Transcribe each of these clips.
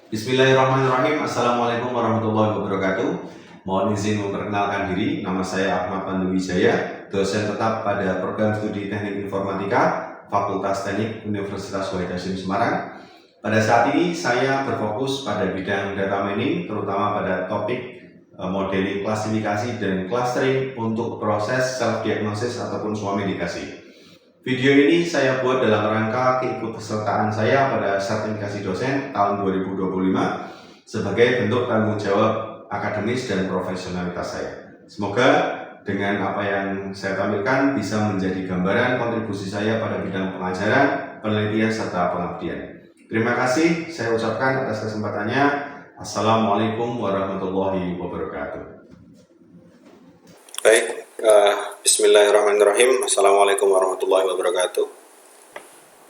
Bismillahirrahmanirrahim. Assalamualaikum warahmatullahi wabarakatuh. Mohon izin memperkenalkan diri. Nama saya Ahmad Pandu Wijaya, dosen tetap pada program studi Teknik Informatika Fakultas Teknik Universitas Wahid Hasyim Semarang. Pada saat ini saya berfokus pada bidang data mining, terutama pada topik modeling klasifikasi dan clustering untuk proses self-diagnosis ataupun swamedikasi. Video ini saya buat dalam rangka keikutsertaan saya pada sertifikasi dosen tahun 2025 sebagai bentuk tanggung jawab akademis dan profesionalitas saya. Semoga dengan apa yang saya tampilkan bisa menjadi gambaran kontribusi saya pada bidang pengajaran, penelitian, serta pengabdian. Terima kasih saya ucapkan atas kesempatannya. Assalamualaikum warahmatullahi wabarakatuh. Baik, Bismillahirrahmanirrahim. Assalamualaikum warahmatullahi wabarakatuh.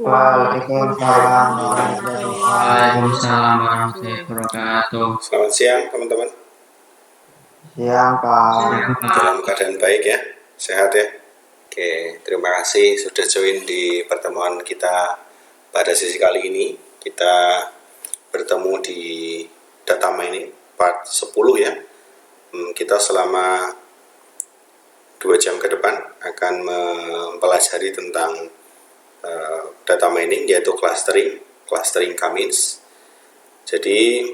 Waalaikumsalam warahmatullahi wabarakatuh. Selamat siang teman-teman. Siang Pak. Dalam keadaan baik ya, sehat ya. Oke, terima kasih sudah join di pertemuan kita pada sesi kali ini. Kita bertemu di data mining part 10 ya. Kita selama 2 jam ke depan akan mempelajari tentang data mining, yaitu clustering K-means. Jadi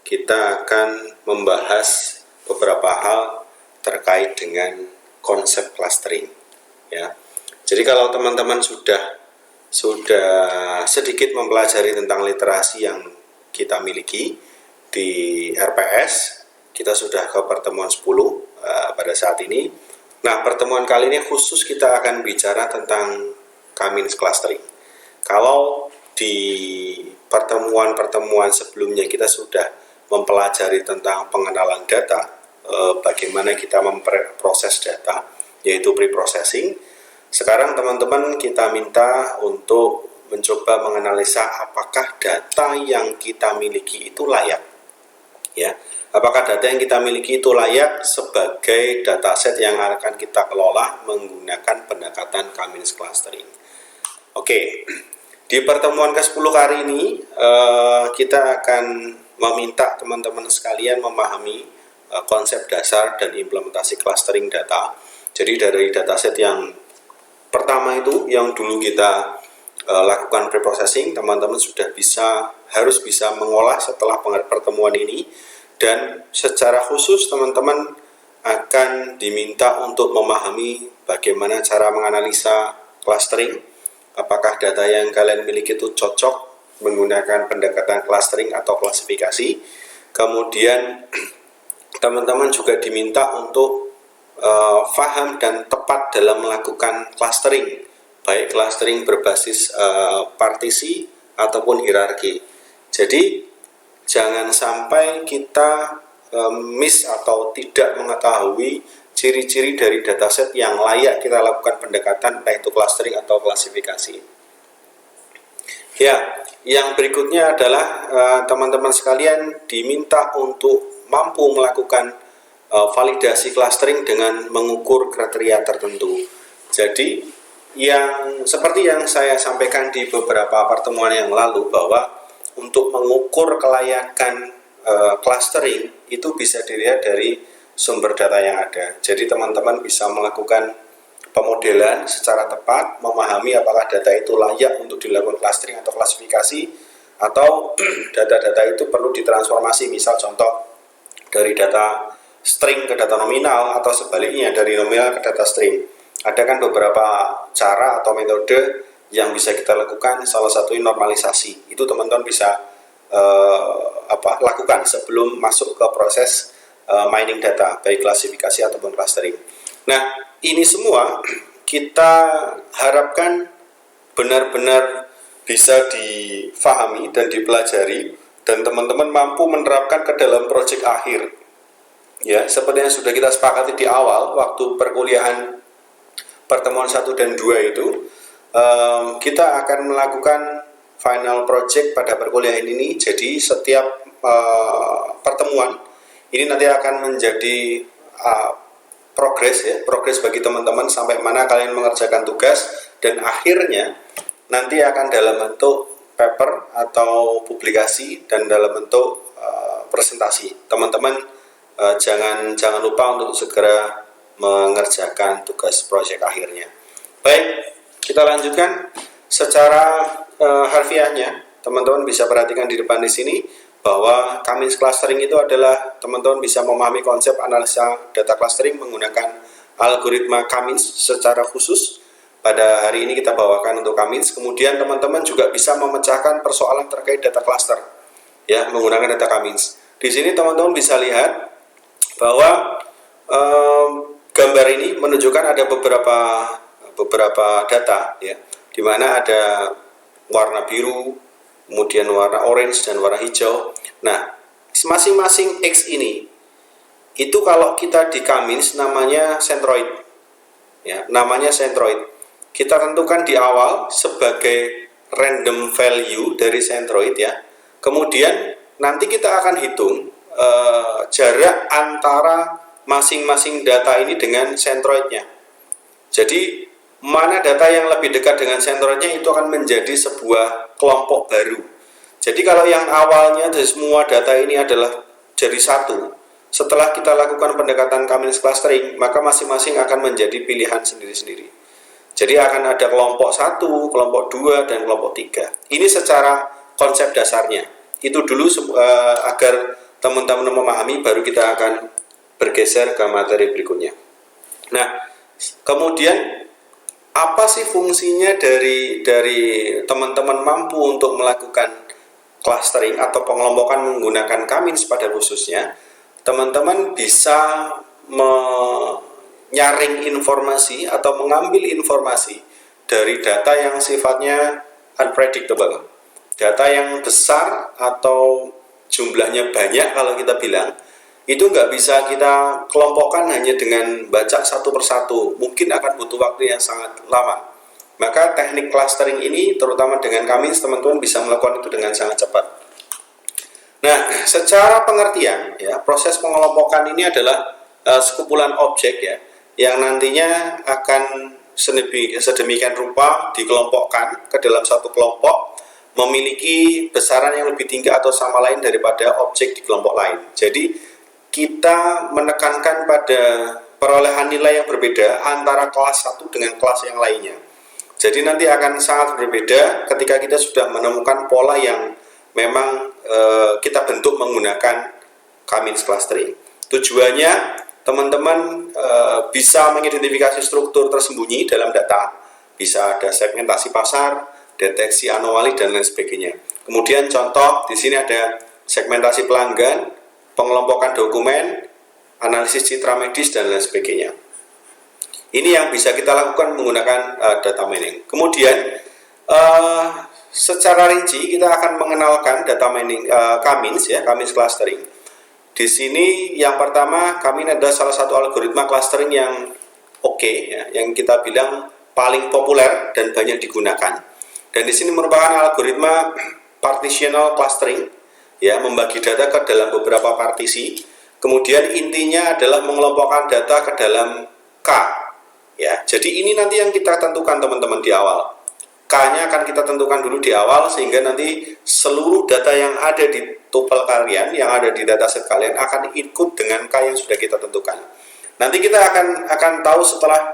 kita akan membahas beberapa hal terkait dengan konsep clustering ya. Jadi kalau teman-teman sudah sedikit mempelajari tentang literasi yang kita miliki di RPS, kita sudah ke pertemuan 10 pada saat ini. Nah, pertemuan kali ini khusus kita akan bicara tentang K-means clustering. Kalau di pertemuan-pertemuan sebelumnya kita sudah mempelajari tentang pengenalan data, bagaimana kita memproses data, yaitu pre-processing. Sekarang teman-teman kita minta untuk mencoba menganalisa apakah data yang kita miliki itu layak. Ya, apakah data yang kita miliki itu layak sebagai dataset yang akan kita kelola menggunakan pendekatan K-means clustering. Oke, di pertemuan ke-10 kali ini kita akan meminta teman-teman sekalian memahami konsep dasar dan implementasi clustering data. Jadi dari dataset yang pertama itu yang dulu kita lakukan preprocessing, teman-teman sudah harus bisa mengolah setelah pertemuan ini, dan secara khusus teman-teman akan diminta untuk memahami bagaimana cara menganalisa clustering, apakah data yang kalian miliki itu cocok menggunakan pendekatan clustering atau klasifikasi. Kemudian teman-teman juga diminta untuk paham dan tepat dalam melakukan clustering, baik clustering berbasis partisi ataupun hierarki. Jadi jangan sampai kita miss atau tidak mengetahui ciri-ciri dari dataset yang layak kita lakukan pendekatan, entah itu clustering atau klasifikasi. Ya, yang berikutnya adalah teman-teman sekalian diminta untuk mampu melakukan validasi clustering dengan mengukur kriteria tertentu. Jadi yang seperti yang saya sampaikan di beberapa pertemuan yang lalu, bahwa untuk mengukur kelayakan clustering itu bisa dilihat dari sumber data yang ada. Jadi teman-teman bisa melakukan pemodelan secara tepat, memahami apakah data itu layak untuk dilakukan clustering atau klasifikasi, atau data-data itu perlu ditransformasi, misal contoh dari data string ke data nominal, atau sebaliknya dari nominal ke data string. Ada kan beberapa cara atau metode yang bisa kita lakukan, salah satunya normalisasi. Itu teman-teman bisa lakukan sebelum masuk ke proses mining data, baik klasifikasi ataupun clustering. Nah, ini semua kita harapkan benar-benar bisa difahami dan dipelajari, dan teman-teman mampu menerapkan ke dalam proyek akhir. Ya, seperti yang sudah kita sepakati di awal waktu perkuliahan pertemuan 1 dan 2 itu, kita akan melakukan final project pada perkuliahan ini. Jadi setiap pertemuan ini nanti akan menjadi progres bagi teman-teman sampai mana kalian mengerjakan tugas, dan akhirnya nanti akan dalam bentuk paper atau publikasi dan dalam bentuk presentasi. Teman-teman jangan lupa untuk segera mengerjakan tugas proyek akhirnya. Baik, kita lanjutkan secara harfiahnya. Teman-teman bisa perhatikan di depan di sini bahwa Cummins clustering itu adalah teman-teman bisa memahami konsep analisa data clustering menggunakan algoritma Cummins secara khusus. Pada hari ini kita bawakan untuk Cummins. Kemudian teman-teman juga bisa memecahkan persoalan terkait data cluster ya menggunakan data Cummins. Di sini teman-teman bisa lihat bahwa gambar ini menunjukkan ada beberapa data ya, di mana ada warna biru, kemudian warna orange dan warna hijau. Nah, masing-masing X ini itu kalau kita di Cummins namanya centroid ya, namanya centroid. Kita tentukan di awal sebagai random value dari centroid ya. Kemudian nanti kita akan hitung jarak antara masing-masing data ini dengan centroidnya. Jadi mana data yang lebih dekat dengan centroidnya itu akan menjadi sebuah kelompok baru. Jadi kalau yang awalnya dari semua data ini adalah jadi satu, setelah kita lakukan pendekatan Cummins clustering, maka masing-masing akan menjadi pilihan sendiri-sendiri. Jadi akan ada kelompok 1, kelompok 2, dan kelompok 3. Ini secara konsep dasarnya. Itu dulu agar teman-teman memahami, baru kita akan bergeser ke materi berikutnya. Nah, kemudian apa sih fungsinya dari teman-teman mampu untuk melakukan clustering atau pengelompokan menggunakan Cummins pada khususnya? Teman-teman bisa nyaring informasi atau mengambil informasi dari data yang sifatnya unpredictable, data yang besar atau jumlahnya banyak. Kalau kita bilang itu nggak bisa kita kelompokkan hanya dengan baca satu persatu, mungkin akan butuh waktu yang sangat lama. Maka teknik clustering ini terutama dengan Cummins teman-teman bisa melakukan itu dengan sangat cepat. Nah, secara pengertian ya, proses pengelompokan ini adalah sekumpulan objek ya, yang nantinya akan sedemikian rupa dikelompokkan ke dalam satu kelompok, memiliki besaran yang lebih tinggi atau sama lain daripada objek di kelompok lain. Jadi kita menekankan pada perolehan nilai yang berbeda antara kelas satu dengan kelas yang lainnya. Jadi nanti akan sangat berbeda ketika kita sudah menemukan pola yang memang kita bentuk menggunakan Cummins clustering. Tujuannya teman-teman bisa mengidentifikasi struktur tersembunyi dalam data, bisa ada segmentasi pasar, deteksi anomali dan lain sebagainya. Kemudian contoh di sini ada segmentasi pelanggan, pengelompokan dokumen, analisis citra medis dan lain sebagainya. Ini yang bisa kita lakukan menggunakan data mining. Kemudian secara rinci kita akan mengenalkan data mining Cummins ya, Cummins clustering. Di sini yang pertama, Cummins adalah salah satu algoritma clustering yang oke ya, yang kita bilang paling populer dan banyak digunakan. Dan di sini merupakan algoritma partitional clustering ya, membagi data ke dalam beberapa partisi. Kemudian intinya adalah mengelompokkan data ke dalam K ya. Jadi ini nanti yang kita tentukan teman-teman di awal. K-nya akan kita tentukan dulu di awal, sehingga nanti seluruh data yang ada di tuple kalian, yang ada di dataset kalian akan ikut dengan K yang sudah kita tentukan. Nanti kita akan tahu setelah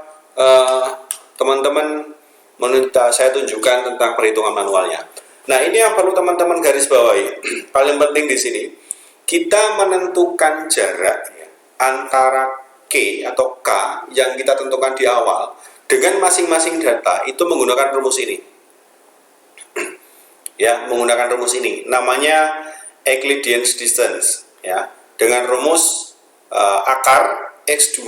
teman-teman meminta saya tunjukkan tentang perhitungan manualnya. Nah, ini yang perlu teman-teman garis bawahi. Paling penting di sini, kita menentukan jarak ya, antara K atau K yang kita tentukan di awal dengan masing-masing data itu menggunakan rumus ini. Ya, menggunakan rumus ini. Namanya Euclidean distance ya. Dengan rumus akar X2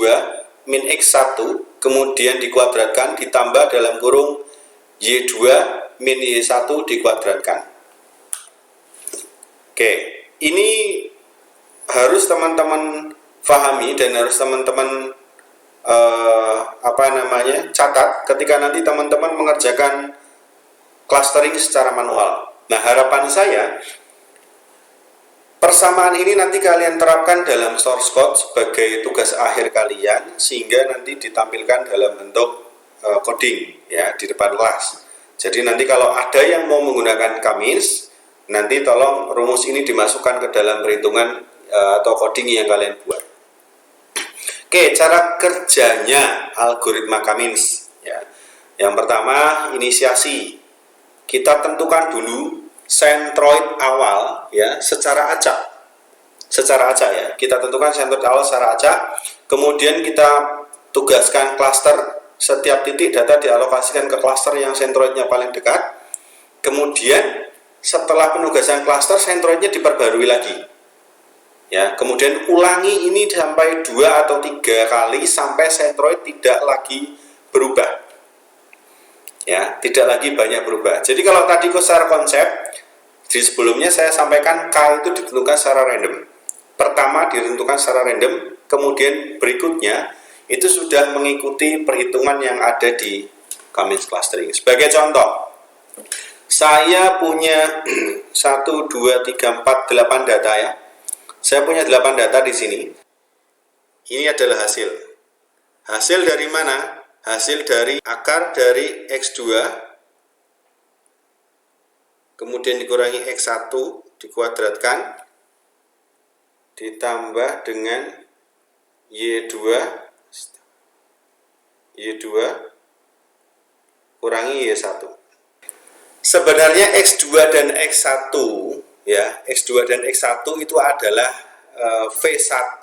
min X1 kemudian dikuadratkan ditambah dalam kurung Y2 min Y1 dikuadratkan. Oke, ini harus teman-teman pahami dan harus teman-teman catat ketika nanti teman-teman mengerjakan clustering secara manual. Nah, harapan saya persamaan ini nanti kalian terapkan dalam source code sebagai tugas akhir kalian, sehingga nanti ditampilkan dalam bentuk coding ya di depan kelas. Jadi nanti kalau ada yang mau menggunakan Kamis, nanti tolong rumus ini dimasukkan ke dalam perhitungan atau coding yang kalian buat. Oke, cara kerjanya algoritma Kamis. Ya. Yang pertama, inisiasi. Kita tentukan dulu sentroid awal ya secara acak. Secara acak ya. Kita tentukan sentroid awal secara acak. Kemudian kita tugaskan klaster, setiap titik data dialokasikan ke klaster yang sentroidnya paling dekat. Kemudian setelah penugasan klaster, sentroidnya diperbarui lagi. Ya, kemudian ulangi ini sampai 2 atau 3 kali sampai sentroid tidak lagi berubah. Ya, tidak lagi banyak berubah. Jadi kalau tadi secara konsep di sebelumnya saya sampaikan K itu ditentukan secara random. Pertama ditentukan secara random, kemudian berikutnya itu sudah mengikuti perhitungan yang ada di Kamis clustering. Sebagai contoh, saya punya 1, 2, 3, 4, 8 data ya. Saya punya 8 data di sini. Ini adalah hasil. Hasil dari mana? Hasil dari akar dari X2 kemudian dikurangi X1 dikuadratkan ditambah dengan Y2 kurangi Y1. Sebenarnya X2 dan X1 ya, X2 dan X1 itu adalah V1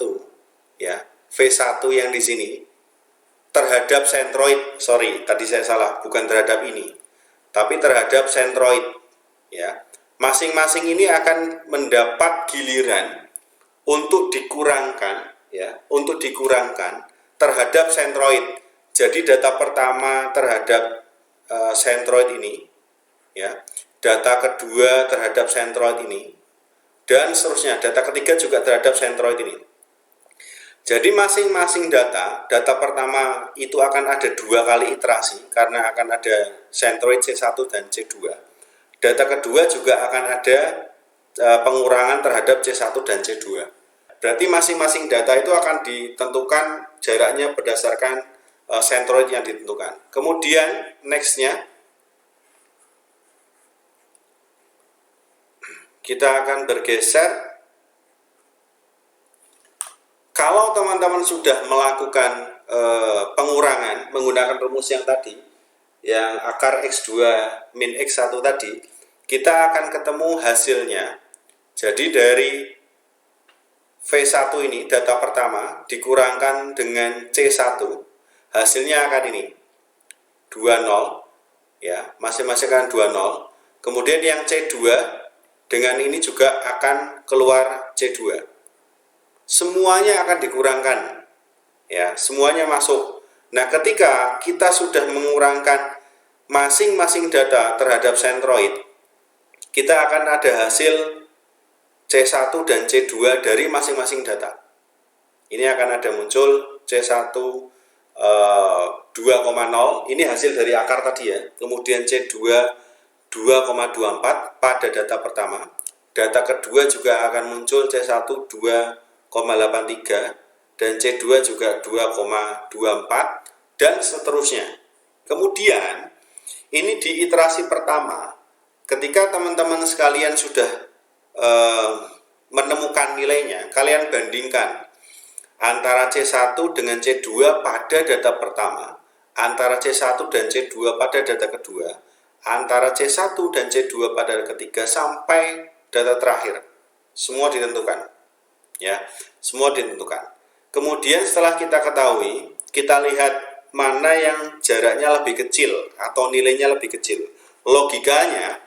ya. V1 yang di sini terhadap sentroid, sorry, tadi saya salah, bukan terhadap ini, tapi terhadap sentroid ya. Masing-masing ini akan mendapat giliran untuk dikurangkan ya, untuk dikurangkan terhadap sentroid. Jadi data pertama terhadap sentroid ini ya, data kedua terhadap sentroid ini, dan seterusnya, data ketiga juga terhadap sentroid ini. Jadi masing-masing data pertama itu akan ada 2 kali iterasi karena akan ada sentroid C1 dan C2. Data kedua juga akan ada pengurangan terhadap C1 dan C2. Berarti masing-masing data itu akan ditentukan jaraknya berdasarkan sentroid yang ditentukan. Kemudian nextnya kita akan bergeser. Kalau teman-teman sudah melakukan pengurangan menggunakan rumus yang tadi, yang akar X2 min X1 tadi, kita akan ketemu hasilnya. Jadi dari V1 ini, data pertama, dikurangkan dengan C1, hasilnya akan ini, 20, ya, masing-masing akan 20. Kemudian yang C2, dengan ini juga akan keluar C2. Semuanya akan dikurangkan, ya, semuanya masuk. Nah, ketika kita sudah mengurangkan masing-masing data terhadap sentroid, kita akan ada hasil C1 dan C2 dari masing-masing data. Ini akan ada muncul C1 2,0, ini hasil dari akar tadi ya. Kemudian C2 2,24 pada data pertama. Data kedua juga akan muncul C1 2,83 dan C2 juga 2,24 dan seterusnya. Kemudian ini di iterasi pertama, ketika teman-teman sekalian sudah menemukan nilainya, kalian bandingkan antara C1 dengan C2 pada data pertama, antara C1 dan C2 pada data kedua, antara C1 dan C2 pada data ketiga sampai data terakhir. Semua ditentukan. Ya, semua ditentukan. Kemudian setelah kita ketahui, kita lihat mana yang jaraknya lebih kecil atau nilainya lebih kecil. Logikanya,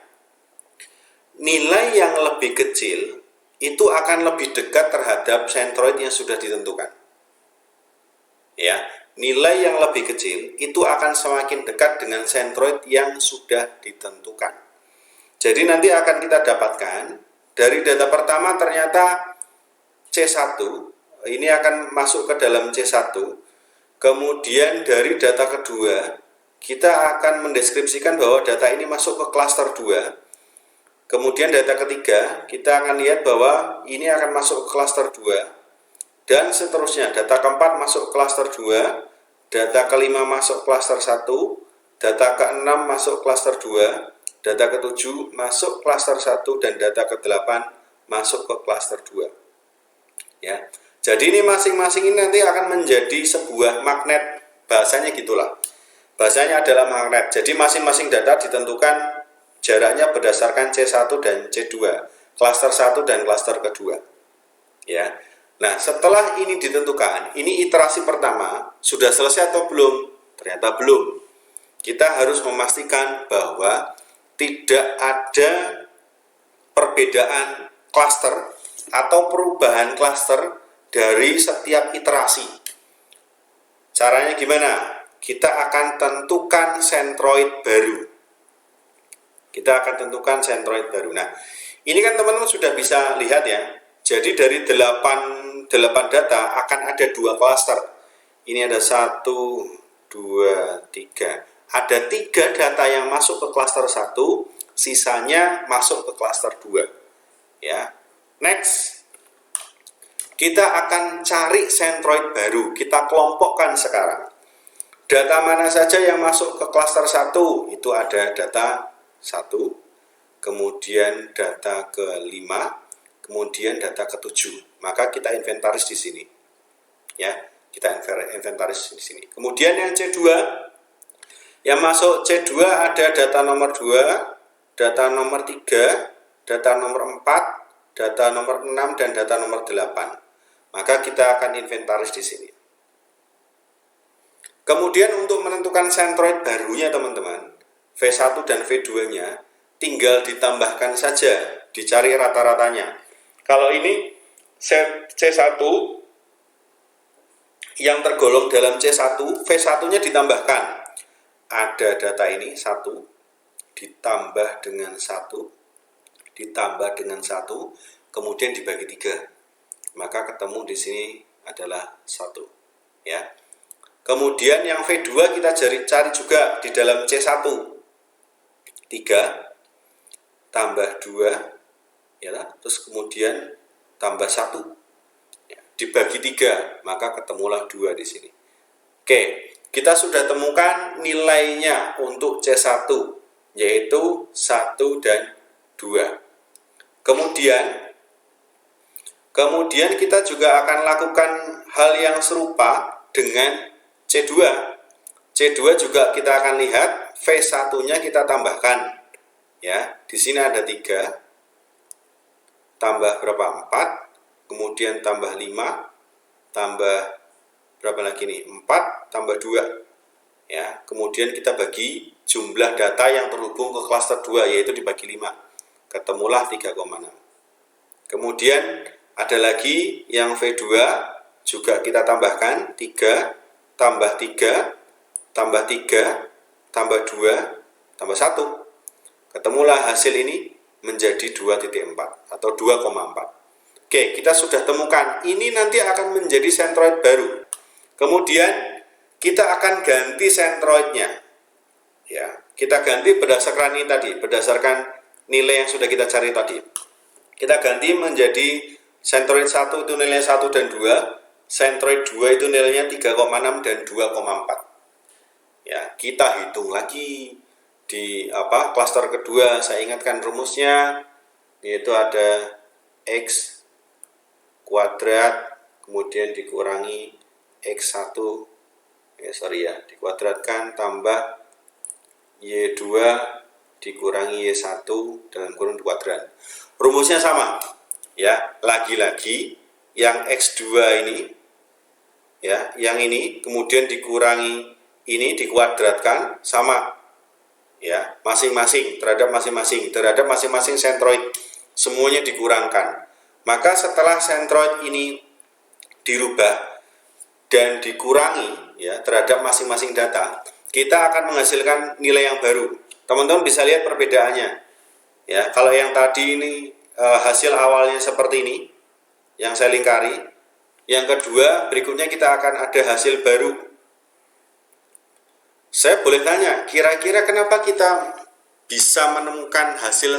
nilai yang lebih kecil itu akan lebih dekat terhadap sentroid yang sudah ditentukan. Ya, nilai yang lebih kecil itu akan semakin dekat dengan sentroid yang sudah ditentukan. Jadi nanti akan kita dapatkan dari data pertama ternyata C1 ini akan masuk ke dalam C1. Kemudian dari data kedua kita akan mendeskripsikan bahwa data ini masuk ke klaster 2. Kemudian data ketiga, kita akan lihat bahwa ini akan masuk ke klaster 2. Dan seterusnya, data keempat masuk ke klaster 2, data kelima masuk klaster 1, data ke-6 masuk klaster 2, data ke-7 masuk klaster 1, dan data ke-8 masuk ke klaster 2. Ya. Jadi ini masing-masing ini nanti akan menjadi sebuah magnet, bahasanya gitulah. Bahasanya adalah magnet. Jadi masing-masing data ditentukan jaraknya berdasarkan C1 dan C2, klaster 1 dan klaster kedua. Ya. Nah, setelah ini ditentukan, ini iterasi pertama, sudah selesai atau belum? Ternyata belum. Kita harus memastikan bahwa tidak ada perbedaan klaster atau perubahan klaster dari setiap iterasi. Caranya gimana? Kita akan tentukan sentroid baru. Nah, ini kan teman-teman sudah bisa lihat ya. Jadi dari 8 data akan ada 2 klaster. Ini ada 1, 2, 3. Ada 3 data yang masuk ke klaster 1, sisanya masuk ke klaster 2. Ya. Next. Kita akan cari sentroid baru. Kita kelompokkan sekarang. Data mana saja yang masuk ke klaster 1? Itu ada data 1, kemudian data ke-5, kemudian data ke-7. Maka kita inventaris di sini. Ya, kita inventaris di sini. Kemudian yang C2, yang masuk C2 ada data nomor 2, data nomor 3, data nomor 4, data nomor 6, dan data nomor 8. Maka kita akan inventaris di sini. Kemudian untuk menentukan sentroid barunya teman-teman, V1 dan V2-nya tinggal ditambahkan saja, dicari rata-ratanya. Kalau ini C1 yang tergolong dalam C1, V1-nya ditambahkan. Ada data ini 1 ditambah dengan 1 ditambah dengan 1, kemudian dibagi 3. Maka ketemu di sini adalah 1. Ya. Kemudian yang V2 kita cari juga di dalam C1. 3 tambah 2, ya, terus kemudian tambah 1, ya, dibagi 3, maka ketemulah 2 di sini. Oke, kita sudah temukan nilainya untuk C1, yaitu 1 dan 2. Kemudian kita juga akan lakukan hal yang serupa dengan C2. C2 juga kita akan lihat V1-nya kita tambahkan. Ya, di sini ada 3 tambah berapa? 4, kemudian tambah 5, tambah berapa lagi nih? 4 tambah 2. Ya, kemudian kita bagi jumlah data yang terhubung ke klaster 2, yaitu dibagi 5. Ketemulah 3,6. Kemudian ada lagi yang V2 juga kita tambahkan 3 tambah 3 tambah 3 tambah 2 tambah 1. Ketemulah hasil ini menjadi 2,4 atau 2,4. Oke, kita sudah temukan. Ini nanti akan menjadi sentroid baru. Kemudian kita akan ganti sentroidnya. Ya, kita ganti berdasarkan ini tadi, berdasarkan nilai yang sudah kita cari tadi. Kita ganti menjadi sentroid 1 itu nilai 1 dan 2, sentroid 2 itu nilainya 3,6 dan 2,4. Ya, kita hitung lagi di klaster kedua. Saya ingatkan rumusnya, yaitu ada X kuadrat kemudian dikurangi X1 dikuadratkan tambah Y2 dikurangi Y1 dalam kurung kuadrat. Rumusnya sama. Ya, lagi-lagi yang X2 ini, ya, yang ini kemudian dikurangi ini dikuadratkan sama. Ya, masing-masing terhadap masing-masing sentroid, semuanya dikurangkan. Maka setelah sentroid ini dirubah dan dikurangi, ya, terhadap masing-masing data, kita akan menghasilkan nilai yang baru. Teman-teman bisa lihat perbedaannya. Ya, kalau yang tadi ini hasil awalnya seperti ini, yang saya lingkari. Yang kedua, berikutnya kita akan ada hasil baru. Saya boleh tanya, kira-kira kenapa kita bisa menemukan hasil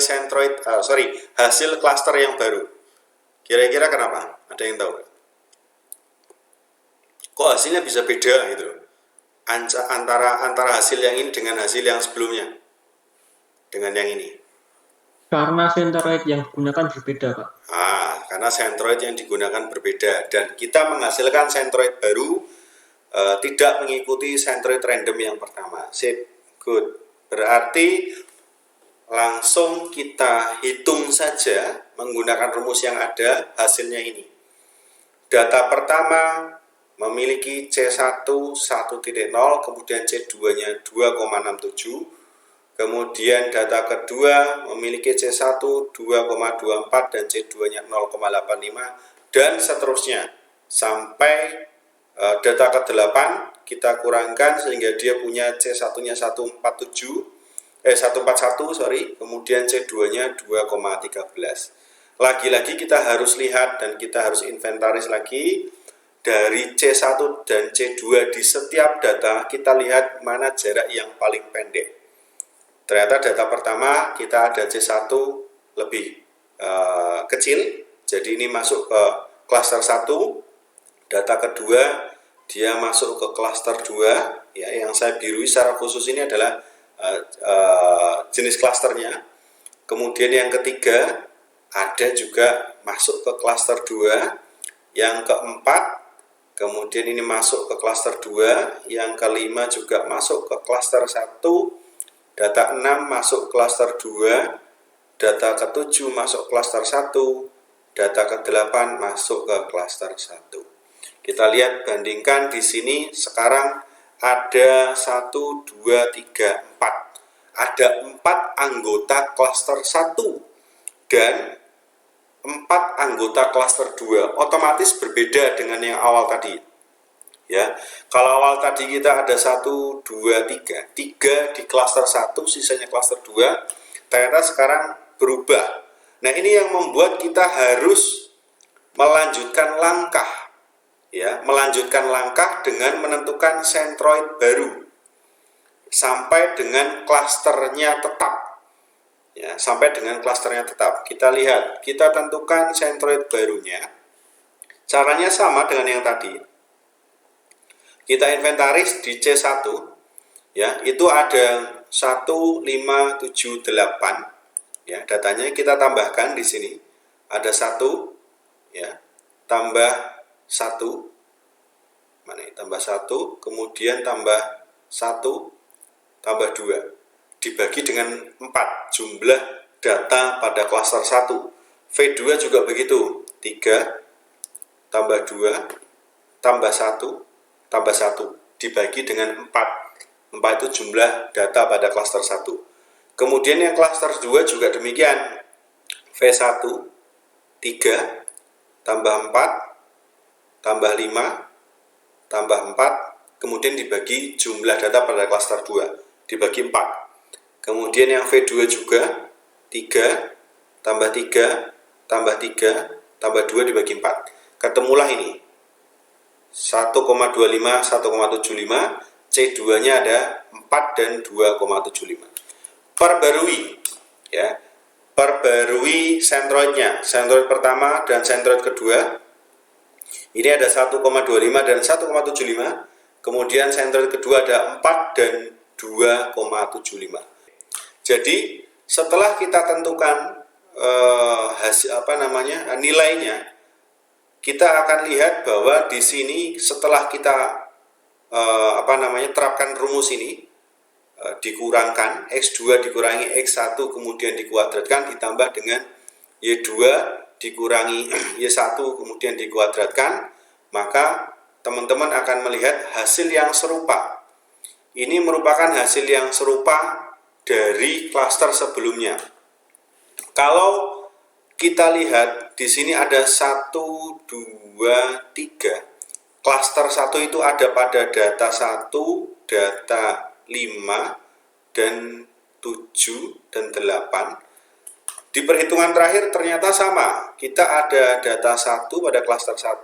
hasil klaster yang baru? Kira-kira kenapa? Ada yang tahu? Kok hasilnya bisa beda gitu? antara hasil yang ini dengan hasil yang sebelumnya, dengan yang ini? Karena centroid yang digunakan berbeda, Pak. Karena centroid yang digunakan berbeda dan kita menghasilkan centroid baru, tidak mengikuti centroid random yang pertama. Sip, good. Berarti langsung kita hitung saja menggunakan rumus yang ada hasilnya ini. Data pertama memiliki C1 1.0, kemudian C2-nya 2,67. Kemudian data kedua memiliki C1 2,24 dan C2-nya 0,85 dan seterusnya sampai data ke-8 kita kurangkan sehingga dia punya C1-nya 141, kemudian C2-nya 2,13. Lagi-lagi kita harus lihat dan kita harus inventaris lagi dari C1 dan C2 di setiap data, kita lihat mana jarak yang paling pendek. Ternyata data pertama kita ada C1 lebih kecil, jadi ini masuk ke klaster 1. Data kedua dia masuk ke klaster 2, ya, yang saya birui secara khusus ini adalah jenis klasternya. Kemudian yang ketiga ada juga masuk ke klaster 2, yang keempat kemudian ini masuk ke klaster 2, yang kelima juga masuk ke klaster 1. Data 6 masuk klaster 2, data ke-7 masuk klaster 1, data ke-8 masuk ke klaster 1. Kita lihat, bandingkan di sini sekarang ada 1, 2, 3, 4. Ada 4 anggota klaster 1 dan 4 anggota klaster 2. Otomatis berbeda dengan yang awal tadi. Ya, kalau awal tadi kita ada 1, 2, 3 di klaster 1, sisanya klaster 2, ternyata sekarang berubah. Nah, ini yang membuat kita harus melanjutkan langkah, ya, melanjutkan langkah dengan menentukan centroid baru sampai dengan klasternya tetap, ya, sampai dengan klasternya tetap. Kita lihat, kita tentukan centroid barunya. Caranya sama dengan yang tadi. Kita inventaris di C1, ya, itu ada 1, 5, 7, 8, ya, datanya kita tambahkan di sini. Ada 1, ya, tambah 1, mana ini, tambah 1, kemudian tambah 1, tambah 2, dibagi dengan 4, jumlah data pada klaster 1. V2 juga begitu, 3, tambah 2, tambah 1, tambah 1 dibagi dengan 4 itu jumlah data pada klaster 1. Kemudian yang klaster 2 juga demikian, V1 3 tambah 4 tambah 5 tambah 4, kemudian dibagi jumlah data pada klaster 2 dibagi 4. Kemudian yang V2 juga 3 tambah 3 tambah 3 tambah 2 dibagi 4, ketemulah ini 1,25, 1,75, C2-nya ada 4 dan 2,75. Perbarui, ya. Perbarui centroidnya. Centroid pertama dan centroid kedua. Ini ada 1,25 dan 1,75. Kemudian centroid kedua ada 4 dan 2,75. Jadi, setelah kita tentukan nilainya, kita akan lihat bahwa di sini setelah kita terapkan rumus ini, dikurangkan X2 dikurangi X1 kemudian dikuadratkan ditambah dengan Y2 dikurangi Y1 kemudian dikuadratkan, maka teman-teman akan melihat hasil yang serupa. Ini merupakan hasil yang serupa dari klaster sebelumnya. Kalau kita lihat di sini ada 1, 2, 3. Klaster 1 itu ada pada data 1, data 5, dan 7, dan 8. Di perhitungan terakhir ternyata sama. Kita ada data 1 pada klaster 1.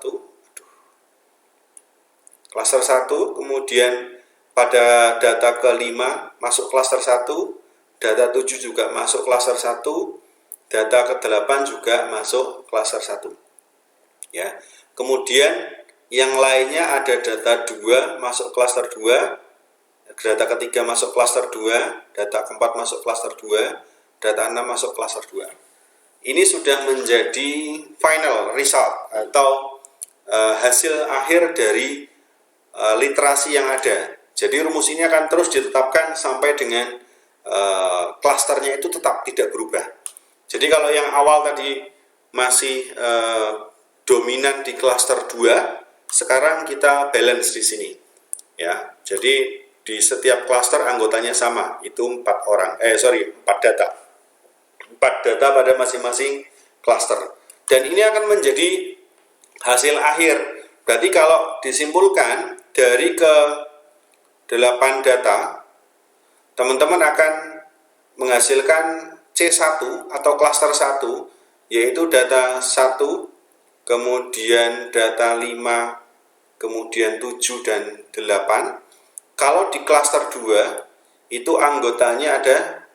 Klaster 1, kemudian pada data ke-5 masuk klaster 1, data 7 juga masuk klaster 1, data ke-8 juga masuk klaster 1. Ya. Kemudian yang lainnya ada data 2 masuk klaster 2, data ketiga masuk klaster 2, data keempat masuk klaster 2, data 6 masuk klaster 2. Ini sudah menjadi final result atau hasil akhir dari literasi yang ada. Jadi rumus ini akan terus ditetapkan sampai dengan klasternya itu tetap tidak berubah. Jadi kalau yang awal tadi masih dominan di klaster 2, sekarang kita balance di sini. Ya, jadi di setiap klaster anggotanya sama, itu 4 data. 4 data pada masing-masing klaster. Dan ini akan menjadi hasil akhir. Berarti kalau disimpulkan dari ke 8 data, teman-teman akan menghasilkan C1 atau klaster 1, yaitu data 1, kemudian data 5, kemudian 7 dan 8. Kalau di klaster 2, itu anggotanya ada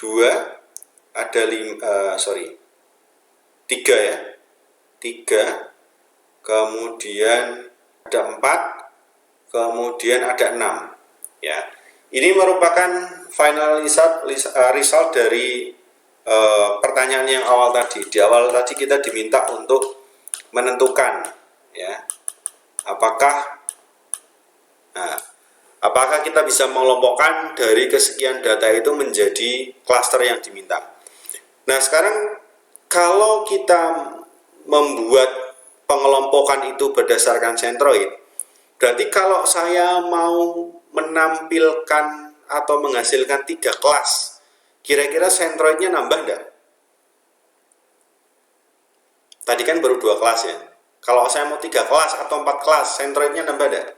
2, ada 3 ya. 3, kemudian ada 4, kemudian ada 6 ya. Ini merupakan final result dari pertanyaan yang awal tadi. Di awal tadi kita diminta untuk menentukan ya, apakah kita bisa mengelompokkan dari kesekian data itu menjadi klaster yang diminta. Nah, sekarang kalau kita membuat pengelompokan itu berdasarkan sentroid, berarti kalau saya mau menampilkan atau menghasilkan 3 kelas, kira-kira sentroidnya nambah enggak? Tadi kan baru 2 kelas ya. Kalau saya mau 3 kelas atau 4 kelas, sentroidnya nambah enggak?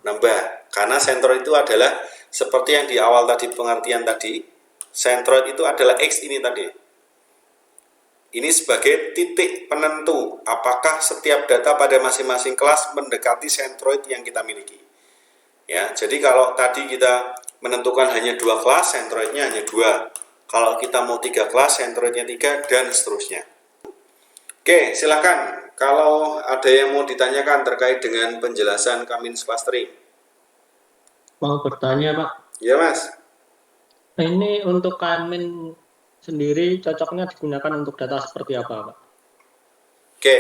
Nambah. Karena sentroid itu adalah seperti yang di awal tadi pengertian tadi, sentroid itu adalah X ini tadi. Ini sebagai titik penentu apakah setiap data pada masing-masing kelas mendekati sentroid yang kita miliki. Ya, jadi kalau tadi kita menentukan hanya 2 kelas, sentroidnya hanya 2. Kalau kita mau 3 kelas, sentroidnya 3 dan seterusnya. Oke, silakan. Kalau ada yang mau ditanyakan terkait dengan penjelasan Cummins clustering. Mau bertanya, Pak. Ya, Mas. Ini untuk Cummins sendiri cocoknya digunakan untuk data seperti apa, Pak? Oke.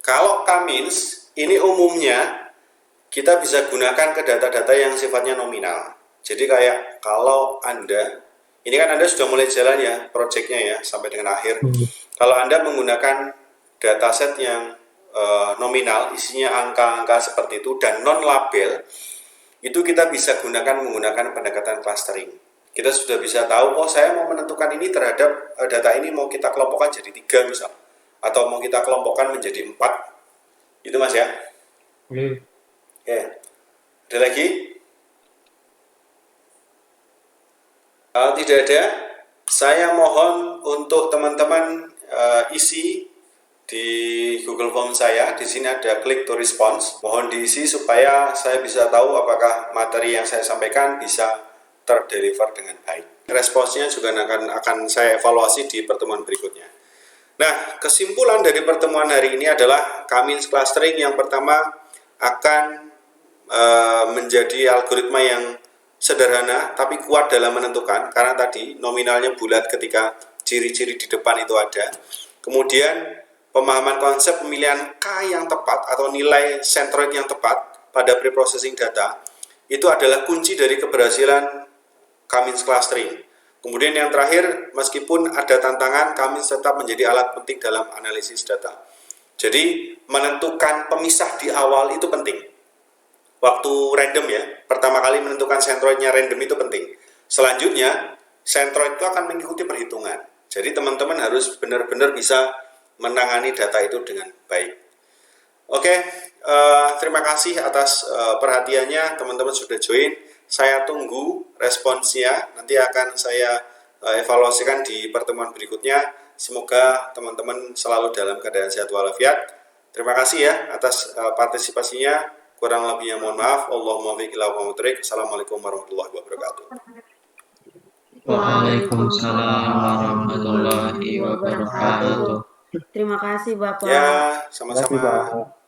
Kalau Cummins ini umumnya kita bisa gunakan ke data-data yang sifatnya nominal. Jadi kayak kalau Anda, ini kan Anda sudah mulai jalan ya proyeknya ya sampai dengan akhir. Kalau Anda menggunakan dataset yang nominal, isinya angka-angka seperti itu dan non-label, itu kita bisa gunakan menggunakan pendekatan clustering. Kita sudah bisa tahu, oh saya mau menentukan ini terhadap data ini mau kita kelompokkan jadi 3 misal, atau mau kita kelompokkan menjadi 4. Itu Mas ya. Oke. Ada lagi? Tidak ada. Saya mohon untuk teman-teman isi di Google Form saya. Di sini ada click to response. Mohon diisi supaya saya bisa tahu apakah materi yang saya sampaikan bisa terdeliver dengan baik. Responsnya juga akan saya evaluasi di pertemuan berikutnya. Nah, kesimpulan dari pertemuan hari ini adalah Cummins clustering yang pertama akan menjadi algoritma yang sederhana tapi kuat dalam menentukan, karena tadi nominalnya bulat ketika ciri-ciri di depan itu ada. Kemudian pemahaman konsep pemilihan K yang tepat atau nilai sentroid yang tepat pada preprocessing data itu adalah kunci dari keberhasilan Cummins clustering. Kemudian yang terakhir, meskipun ada tantangan, Cummins tetap menjadi alat penting dalam analisis data. Jadi menentukan pemisah di awal itu penting. Waktu random ya, pertama kali menentukan sentroidnya random itu penting. Selanjutnya, sentroid itu akan mengikuti perhitungan. Jadi teman-teman harus benar-benar bisa menangani data itu dengan baik. Oke, terima kasih atas perhatiannya, teman-teman sudah join. Saya tunggu responsnya, nanti akan saya evaluasikan di pertemuan berikutnya. Semoga teman-teman selalu dalam keadaan sehat walafiat. Terima kasih ya atas partisipasinya. Kurang lebihnya mohon maaf. Allahumma fiq ila wa mutrik. Assalamualaikum warahmatullahi wabarakatuh. Waalaikumsalam warahmatullahi wabarakatuh. Terima kasih Bapak. Ya, Terima kasih, sama-sama. Pak.